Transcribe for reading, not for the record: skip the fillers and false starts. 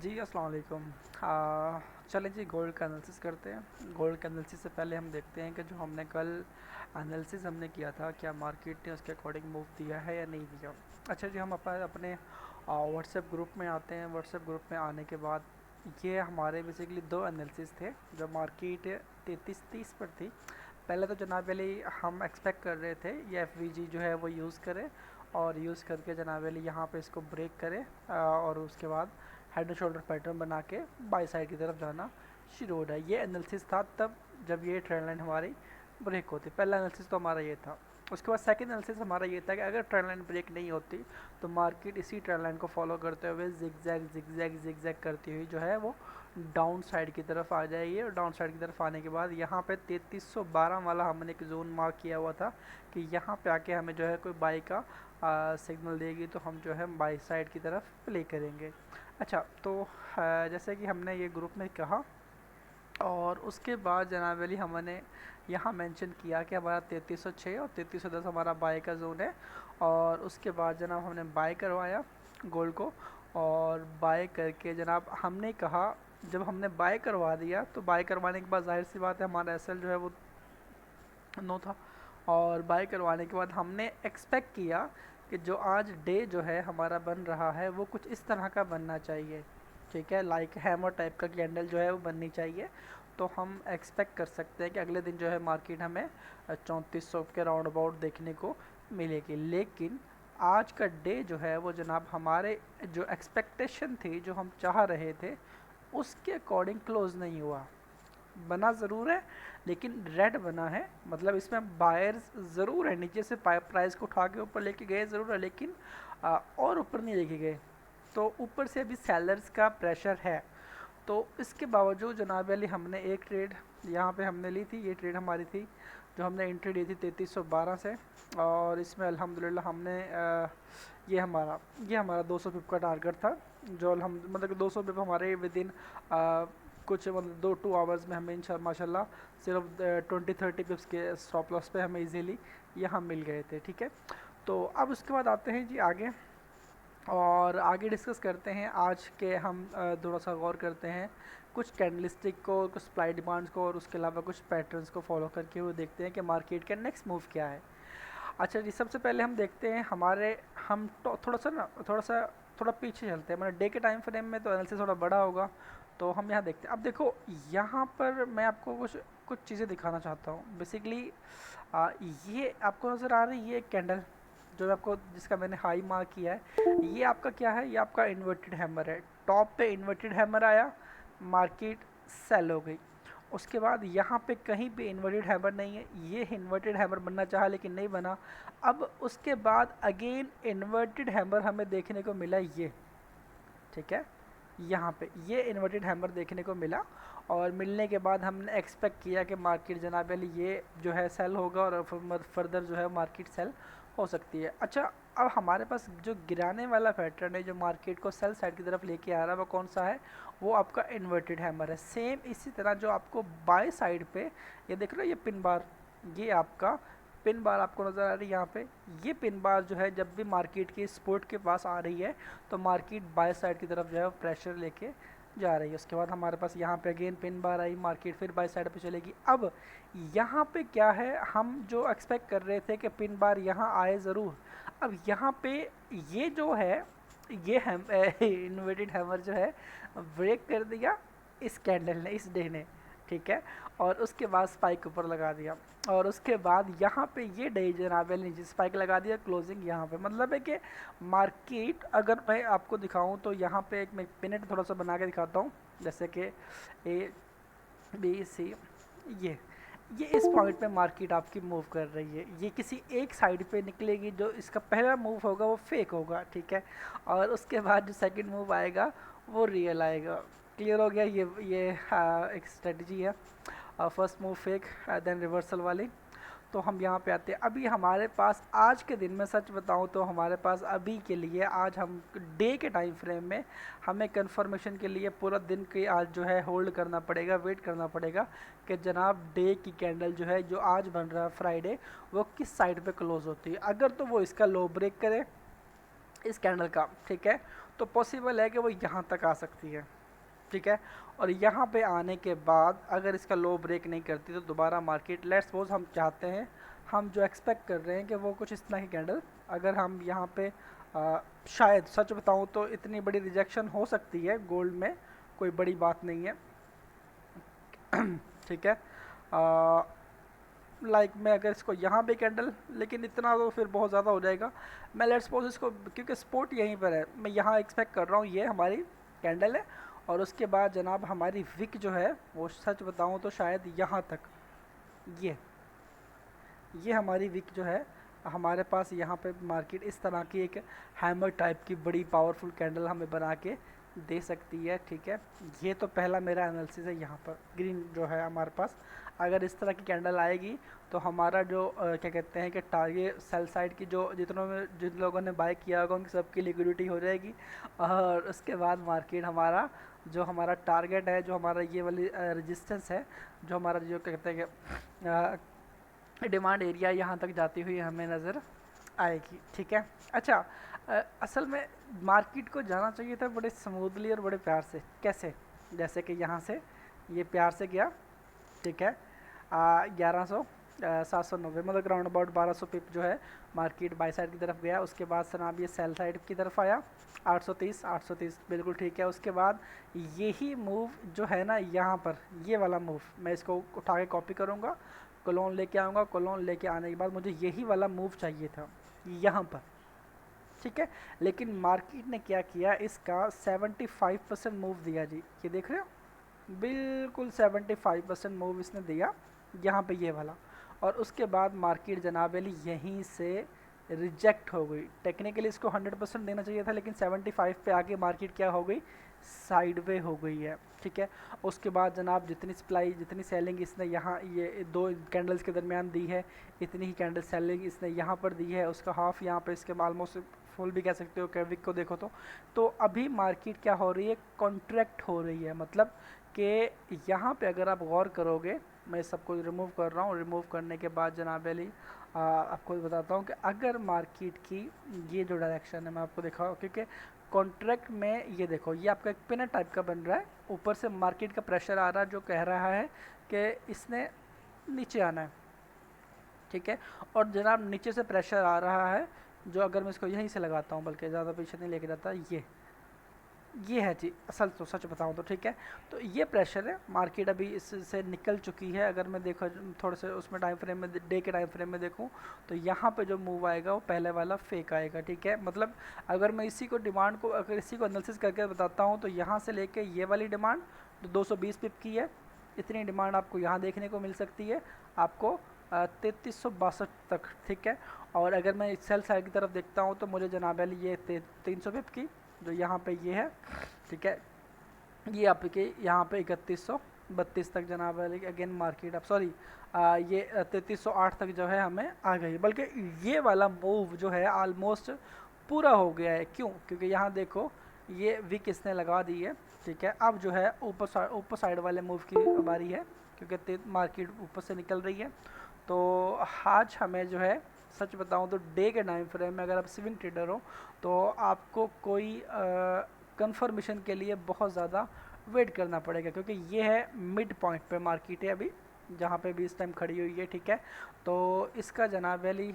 जी अस्सलाम वालेकुम। चलें जी गोल्ड का एनालिसिस करते हैं। गोल्ड के एनालिसिस से पहले हम देखते हैं कि जो हमने कल एनालिसिस हमने किया था क्या मार्केट ने उसके अकॉर्डिंग मूव दिया है या नहीं दिया। अच्छा जी, हम अपने व्हाट्सएप ग्रुप में आते हैं। व्हाट्सएप ग्रुप में आने के बाद ये हमारे बेसिकली दो एनालिसिस थे। जब मार्केट 33-30 पर थी, पहले तो जनाब अली हम एक्सपेक्ट कर रहे थे ये एफ जो है वो यूज़ करे और यूज़ करके जनाब अली यहाँ पे इसको ब्रेक करे और उसके बाद हेड एंड शोल्डर पैटर्न बना के बाई साइड की तरफ जाना शुरू हो रहा है। ये एनालिसिस था तब जब ये ट्रेंड लाइन हमारी ब्रेक होती। पहला एनालिसिस तो हमारा ये था। उसके बाद सेकंड एनालिसिस हमारा ये था कि अगर ट्रेंड लाइन ब्रेक नहीं होती तो मार्केट इसी ट्रेंड लाइन को फॉलो करते हुए जिगजैग करती हुई जो है वो डाउन साइड की तरफ आ जाएगी। और डाउन साइड की तरफ आने के बाद यहाँ पे 3312 वाला हमने एक जोन मार्क किया हुआ था कि यहाँ पे आके हमें जो है कोई बाई का सिग्नल देगी तो हम जो है बाई साइड की तरफ प्ले करेंगे। अच्छा, तो जैसे कि हमने ये ग्रुप में कहा और उसके बाद जनाब अली हमने यहाँ मेंशन किया कि हमारा 3306 और 3310 हमारा बाय का जोन है। और उसके बाद जनाब हमने बाय करवाया गोल्ड को और बाय करके जनाब हमने कहा, जब हमने बाय करवा दिया तो बाय करवाने के बाद जाहिर सी बात है हमारा एसएल जो है वो नो था। और बाय करवाने के बाद हमने एक्सपेक्ट किया कि जो आज डे जो है हमारा बन रहा है वो कुछ इस तरह का बनना चाहिए, ठीक है, लाइक हैमर टाइप का कैंडल जो है वो बननी चाहिए। तो हम एक्सपेक्ट कर सकते हैं कि अगले दिन जो है मार्केट हमें 3400 के राउंड अबाउट देखने को मिलेगी। लेकिन आज का डे जो है वो जनाब हमारे जो एक्सपेक्टेशन थी, जो हम चाह रहे थे, उसके अकॉर्डिंग क्लोज नहीं हुआ। बना ज़रूर है लेकिन रेड बना है, मतलब इसमें बायर्स ज़रूर है, नीचे से प्राइस को उठा के ऊपर लेके गए ज़रूर है लेकिन और ऊपर नहीं लेके गए। तो ऊपर से अभी सेलर्स का प्रेशर है। तो इसके बावजूद जनाब अली हमने एक ट्रेड यहाँ पे हमने ली थी। ये ट्रेड हमारी थी जो हमने एंट्री ली थी 3312 से और इसमें अल्हम्दुलिल्लाह हमने ये हमारा 200 पिप का टारगेट था जो मतलब 200 पिप हमारे विद इन कुछ मतलब 2 आवर्स में हमें माशाल्लाह सिर्फ 20-30 पिप्स के स्टॉप लॉस पे हमें इजीली यहाँ मिल गए थे, ठीक है। तो अब उसके बाद आते हैं जी आगे और आगे डिस्कस करते हैं आज के हम थोड़ा सा गौर करते हैं कुछ कैंडलस्टिक को, कुछ सप्लाई डिमांड्स को और उसके अलावा कुछ पैटर्न्स को फॉलो करके हुए देखते हैं कि मार्केट का नेक्स्ट मूव क्या है। अच्छा जी, सबसे पहले हम देखते हैं हम तो थोड़ा पीछे चलते हैं, मतलब डे के टाइम फ्रेम में तो एनालिसिस थोड़ा बड़ा होगा। तो हम यहाँ देखते हैं। अब देखो यहाँ पर मैं आपको कुछ कुछ चीज़ें दिखाना चाहता हूँ। बेसिकली ये आपको नज़र आ रही है, ये कैंडल जो आपको जिसका मैंने हाई मार्क किया है, ये आपका क्या है, ये आपका इन्वर्टेड हैमर है। टॉप पे इन्वर्टेड हैमर आया, मार्केट सेल हो गई। उसके बाद यहाँ पे कहीं पे इन्वर्टेड हैमर नहीं है, ये इन्वर्टेड हैमर बनना चाहा लेकिन नहीं बना। अब उसके बाद अगेन इन्वर्टेड हैमर हमें देखने को मिला, ये ठीक है, यहाँ पे ये इन्वर्टेड हैमर देखने को मिला। और मिलने के बाद हमने एक्सपेक्ट किया कि मार्केट जनाब अली ये जो है सेल होगा और फर्दर जो है मार्केट सेल हो सकती है। अच्छा, अब हमारे पास जो गिराने वाला पैटर्न है जो मार्केट को सेल साइड की तरफ लेके आ रहा है वो कौन सा है, वो आपका इन्वर्टेड हैमर है। सेम इसी तरह जो आपको बाय साइड पे ये देख रहे हो, ये पिन बार, ये आपका पिन बार आपको नज़र आ रही है यहाँ पे। ये पिन बार जो है जब भी मार्केट की सपोर्ट के पास आ रही है तो मार्केट बाय साइड की तरफ जो है प्रेशर लेके जा रही है। उसके बाद हमारे पास यहाँ पे अगेन पिन बार आई, मार्केट फिर बाय साइड पे चलेगी। अब यहाँ पे क्या है, हम जो एक्सपेक्ट कर रहे थे कि पिन बार यहाँ आए ज़रूर, अब यहाँ पे ये जो है ये इन्वर्टेड हैमर जो है ब्रेक कर दिया इस कैंडल ने, इस डे ने, ठीक है। और उसके बाद स्पाइक ऊपर लगा दिया और उसके बाद यहाँ पे ये डे जनाब नीचे स्पाइक लगा दिया, क्लोजिंग यहाँ पे। मतलब है कि मार्केट, अगर मैं आपको दिखाऊं तो यहाँ पे एक मैं पिनट थोड़ा सा बना के दिखाता हूँ, जैसे कि A B C, ये इस पॉइंट पे मार्केट आपकी मूव कर रही है। ये किसी एक साइड पे निकलेगी, जो इसका पहला मूव होगा वो फेक होगा, ठीक है। और उसके बाद जो सेकंड मूव आएगा वो रियल आएगा। क्लियर हो गया, ये एक स्ट्रेटजी है। First move fake then reversal वाली। तो हम यहाँ पे आते हैं। अभी हमारे पास आज के दिन में सच बताऊँ तो हमारे पास अभी के लिए आज हम डे के टाइम फ्रेम में हमें कंफर्मेशन के लिए पूरा दिन के आज जो है होल्ड करना पड़ेगा, वेट करना पड़ेगा कि जनाब डे की कैंडल जो है जो आज बन रहा है फ्राइडे, वो किस साइड पे क्लोज होती है। अगर तो वो इसका लो ब्रेक करे इस कैंडल का, ठीक है, तो पॉसिबल है कि वो यहाँ तक आ सकती है, ठीक है। और यहाँ पे आने के बाद अगर इसका लो ब्रेक नहीं करती तो दोबारा मार्केट, लेट्स सपोज हम चाहते हैं, हम जो एक्सपेक्ट कर रहे हैं कि वो कुछ इस तरह की कैंडल, अगर हम यहाँ पे शायद सच बताऊँ तो इतनी बड़ी रिजेक्शन हो सकती है गोल्ड में, कोई बड़ी बात नहीं है, ठीक है। लाइक मैं अगर इसको यहाँ पे कैंडल, लेकिन इतना तो फिर बहुत ज़्यादा हो जाएगा, मैं लेट्स सपोज इसको, क्योंकि स्पोर्ट यहीं पर है, मैं यहाँ एक्सपेक्ट कर रहा हूँ ये हमारी कैंडल है, और उसके बाद जनाब हमारी विक जो है वो सच बताऊँ तो शायद यहाँ तक, ये हमारी विक जो है हमारे पास यहाँ पे मार्केट इस तरह की एक हैमर टाइप की बड़ी पावरफुल कैंडल हमें बना के दे सकती है, ठीक है। ये तो पहला मेरा एनालिसिस है यहाँ पर ग्रीन जो है हमारे पास, अगर इस तरह की कैंडल आएगी तो हमारा जो क्या कहते हैं कि टारगेट सेल साइड की जो जिन लोगों ने बाय किया होगा उनकी सबकी लिक्विडिटी हो जाएगी, और उसके बाद मार्केट हमारा जो हमारा टारगेट है, जो हमारा ये वाली रेजिस्टेंस है, जो हमारा जो क्या कहते हैं कि डिमांड एरिया यहाँ तक जाती हुई हमें नज़र आएगी, ठीक है। अच्छा, असल में मार्केट को जाना चाहिए था बड़े स्मूथली और बड़े प्यार से, कैसे, जैसे कि यहाँ से ये प्यार से गया, ठीक है, 1100 790 मतलब राउंड अबाउट 1200 पिप जो है मार्केट बाई साइड की तरफ गया, उसके बाद जनाब ये सेल साइड की तरफ आया 830 बिल्कुल ठीक है। उसके बाद यही मूव जो है ना यहाँ पर, ये वाला मूव मैं इसको उठा के कॉपी करूँगा, कोलोन लेके आऊँगा, कोलोन लेके आने के बाद मुझे यही वाला मूव चाहिए था यहाँ पर, ठीक है। लेकिन मार्केट ने क्या किया, इसका 75% मूव दिया जी, ये देख रहे हो, बिल्कुल 75% मूव इसने दिया यहाँ पे ये वाला, और उसके बाद मार्केट जनाब अली यहीं से रिजेक्ट हो गई। टेक्निकली इसको 100% देना चाहिए था, लेकिन 75 पे आके मार्केट क्या हो गई, साइडवे हो गई है, ठीक है। उसके बाद जनाब जितनी सप्लाई जितनी सेलिंग इसने यहाँ ये दो कैंडल्स के दरमियान दी है, इतनी ही कैंडल सेलिंग इसने यहाँ पर दी है, उसका हाफ यहाँ पे इसके ऑलमोस्ट फुल भी कह सकते हो, कैविक को देखो तो अभी मार्केट क्या हो रही है, कॉन्ट्रैक्ट हो रही है, मतलब कि यहाँ पे अगर आप गौर करोगे, मैं सबको रिमूव कर रहा हूँ, रिमूव करने के बाद जनाब अली आपको बताता हूँ कि अगर मार्केट की ये जो डायरेक्शन है मैं आपको दिखाऊँ, क्योंकि कॉन्ट्रैक्ट में ये देखो ये आपका एक पिनर टाइप का बन रहा है, ऊपर से मार्केट का प्रेशर आ रहा है जो कह रहा है कि इसने नीचे आना है, ठीक है। और जनाब नीचे से प्रेशर आ रहा है, जो अगर मैं इसको यहीं से लगाता हूँ, बल्कि ज़्यादा पीछे नहीं लेके जाता, ये है जी असल तो सच बताऊँ तो, ठीक है। तो ये प्रेशर है, मार्केट अभी इससे निकल चुकी है, अगर मैं देखो थोड़े से उसमें टाइम फ्रेम में, डे के टाइम फ्रेम में देखूँ तो यहाँ पे जो मूव आएगा वो पहले वाला फेक आएगा, ठीक है। मतलब अगर मैं इसी को डिमांड को अगर इसी को एनालिसिस करके बताता हूँ तो यहाँ से लेके ये वाली डिमांड जो 220 पिप की है, इतनी डिमांड आपको यहाँ देखने को मिल सकती है, आपको 3362 तक, ठीक है। और अगर मैं सेल साइड की तरफ देखता हूँ तो मुझे जनाब अली ये 300 पिप की जो यहाँ पे ये है, ठीक है, ये आपके यहाँ पे 3132 तक जनाब अगेन मार्केट अब सॉरी ये 3308 तक जो है हमें आ गई, बल्कि ये वाला मूव जो है ऑलमोस्ट पूरा हो गया है। क्यों? क्योंकि यहाँ देखो ये विक इसने लगा दी है, ठीक है। अब जो है ऊपर साइड वाले मूव की बारी है, क्योंकि मार्केट ऊपर से निकल रही है। तो आज हमें जो है सच बताऊं तो डे के टाइम फ्रेम में अगर आप स्विंग ट्रेडर हो तो आपको कोई कंफर्मेशन के लिए बहुत ज़्यादा वेट करना पड़ेगा, क्योंकि ये है मिड पॉइंट पे मार्केट है अभी, जहाँ पे भी इस टाइम खड़ी हुई है, ठीक है। तो इसका जनाब अली